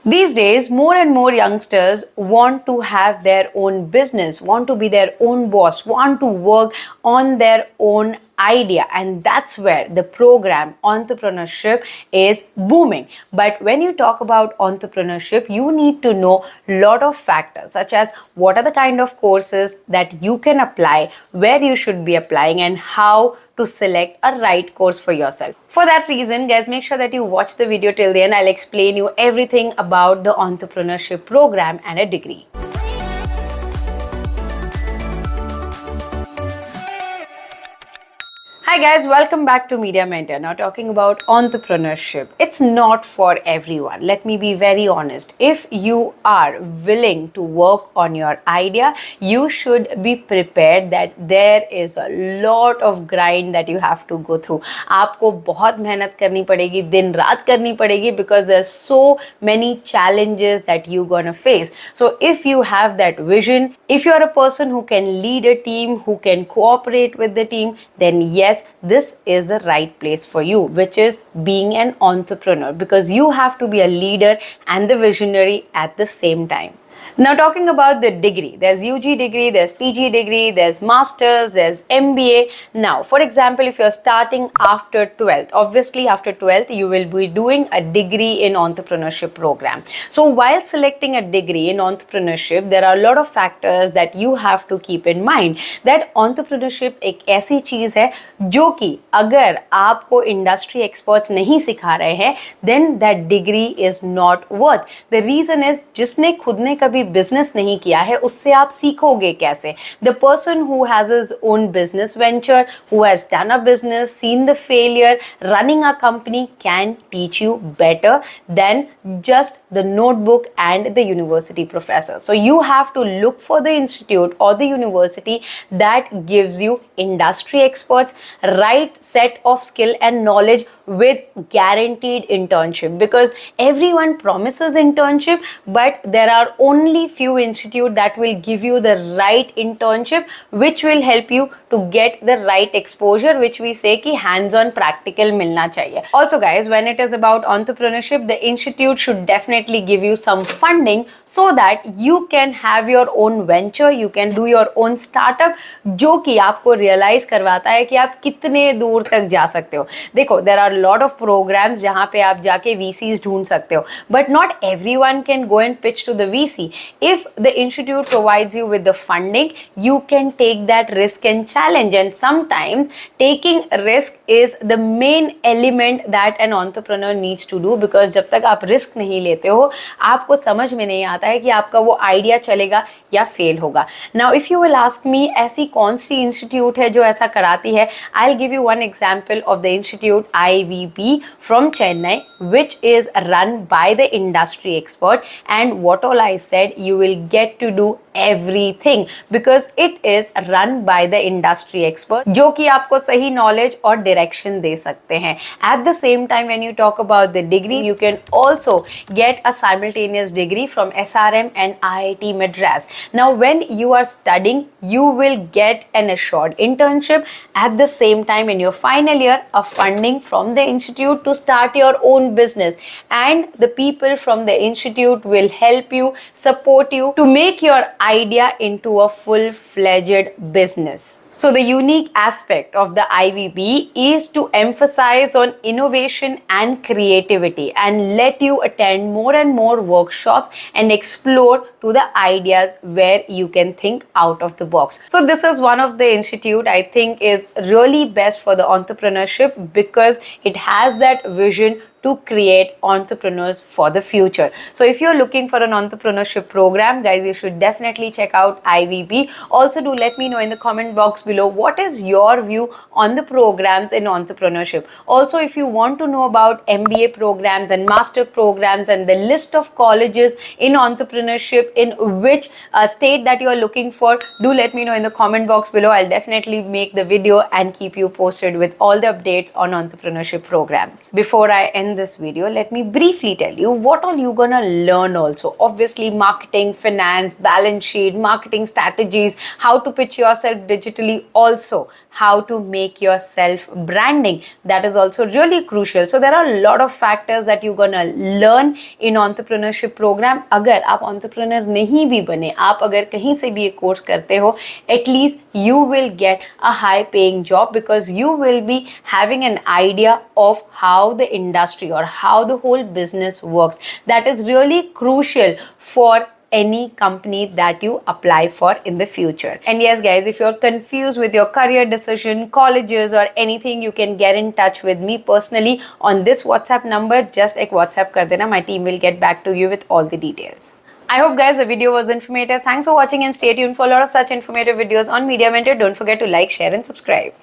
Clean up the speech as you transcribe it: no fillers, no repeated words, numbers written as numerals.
These days, more and more youngsters want to have their own business, want to be their own boss, want to work on their own idea, and that's where the program entrepreneurship is booming. But when you talk about entrepreneurship, you need to know a lot of factors such as what are the kind of courses that you can apply, where you should be applying, and how to select a right course for yourself. For that reason, guys, make sure that you watch the video till the end. I'll explain you everything about the entrepreneurship program and a degree. Hi guys, welcome back to Media Mentor. Now talking about entrepreneurship. It's not for everyone. Let me be very honest. If you are willing to work on your idea, you should be prepared that there is a lot of grind that you have to go through. आपको बहुत मेहनत करनी पड़ेगी, दिन रात करनी पड़ेगी because there's so many challenges that you're gonna face. So if you have that vision, if you're a person who can lead a team, who can cooperate with the team, then yes, this is the right place for you, which is being an entrepreneur, because you have to be a leader and the visionary at the same time. Now talking about the degree, there's UG degree, there's PG degree, there's masters, there's MBA. Now for example, if you're starting after 12th, obviously after 12th you will be doing a degree in entrepreneurship program. So while selecting a degree in entrepreneurship, there are a lot of factors that you have to keep in mind. That entrepreneurship एक ऐसी चीज है जो कि अगर आपको industry experts नहीं सिखा रहे हैं, then that degree is not worth. The reason is जिसने खुद ने कभी बिजनेस नहीं किया है उससे आप सीखोगे कैसे? The person who has his own business venture, who has done a business, seen the failure, running a company can teach you better than just the notebook and the university professor. So you have to look for the institute or the university that gives you industry experts, right set of skill and knowledge with guaranteed internship, because everyone promises internship but there are only few institute that will give you the right internship which will help you to get the right exposure, which we say ki hands on practical milna chahiye. Also guys, when it is about entrepreneurship, the institute should definitely give you some funding so that you can have your own venture, you can do your own startup जो कि आपको realize करवाता है कि आप कितने दूर तक जा सकते हो. देखो, there are lot of programs जहाँ पे आप जाके VCs ढूंढ सकते हो, but not everyone can go and pitch to the VC. If the institute provides you with the funding, you can take that risk and challenge, and sometimes taking risk is the main element that an entrepreneur needs to do, because जब तक आप risk नहीं लेते हो आपको समझ में नहीं आता है कि आपका वो idea चलेगा या fail होगा. Now if you will ask me ऐसी कौन सी institute है जो ऐसा कराती है, I'll give you one example of the institute IVP from Chennai, which is run by the industry expert, and what all I said, you will get to do everything because it is run by the industry expert जो कि आपको सही knowledge और direction दे सकते हैं. At the same time, when you talk about the degree, you can also get a simultaneous degree from SRM and IIT Madras. Now when you are studying, you will get an assured internship. At the same time, in your final year, a funding from the institute to start your own business, and the people from the institute will help you, support you to make your idea into a full-fledged business. So the unique aspect of the IVP is to emphasize on innovation and creativity and let you attend more and more workshops and explore to the ideas where you can think out of the box. So this is one of the institute I think is really best for the entrepreneurship because it has that vision to create entrepreneurs for the future. So if you're looking for an entrepreneurship program, guys, you should definitely check out IVP. Also do let me know in the comment box below what is your view on the programs in entrepreneurship. Also, if you want to know about MBA programs and master programs and the list of colleges in entrepreneurship in which state that you are looking for, do let me know in the comment box below. I'll definitely make the video and keep you posted with all the updates on entrepreneurship programs. Before I end this video, let me briefly tell you what all you're gonna learn also. Obviously, marketing, finance, balance sheet, marketing strategies, how to pitch yourself digitally also. how to make your self branding. That is also really crucial. So there are a lot of factors that you're gonna learn in entrepreneurship program. अगर आप entrepreneur नहीं भी बने, आप अगर कहीं से भी ये कोर्स करते हो, at least you will get a high paying job because you will be having an idea of how the industry or how the whole business works. That is really crucial for any company that you apply for in the future. And yes guys, if you're confused with your career decision, colleges or anything, you can get in touch with me personally on this WhatsApp number. Just ek WhatsApp kar dena, my team will get back to you with all the details. I hope guys the video was informative. Thanks for watching and stay tuned for a lot of such informative videos on Media Mentor. Don't forget to like, share and subscribe.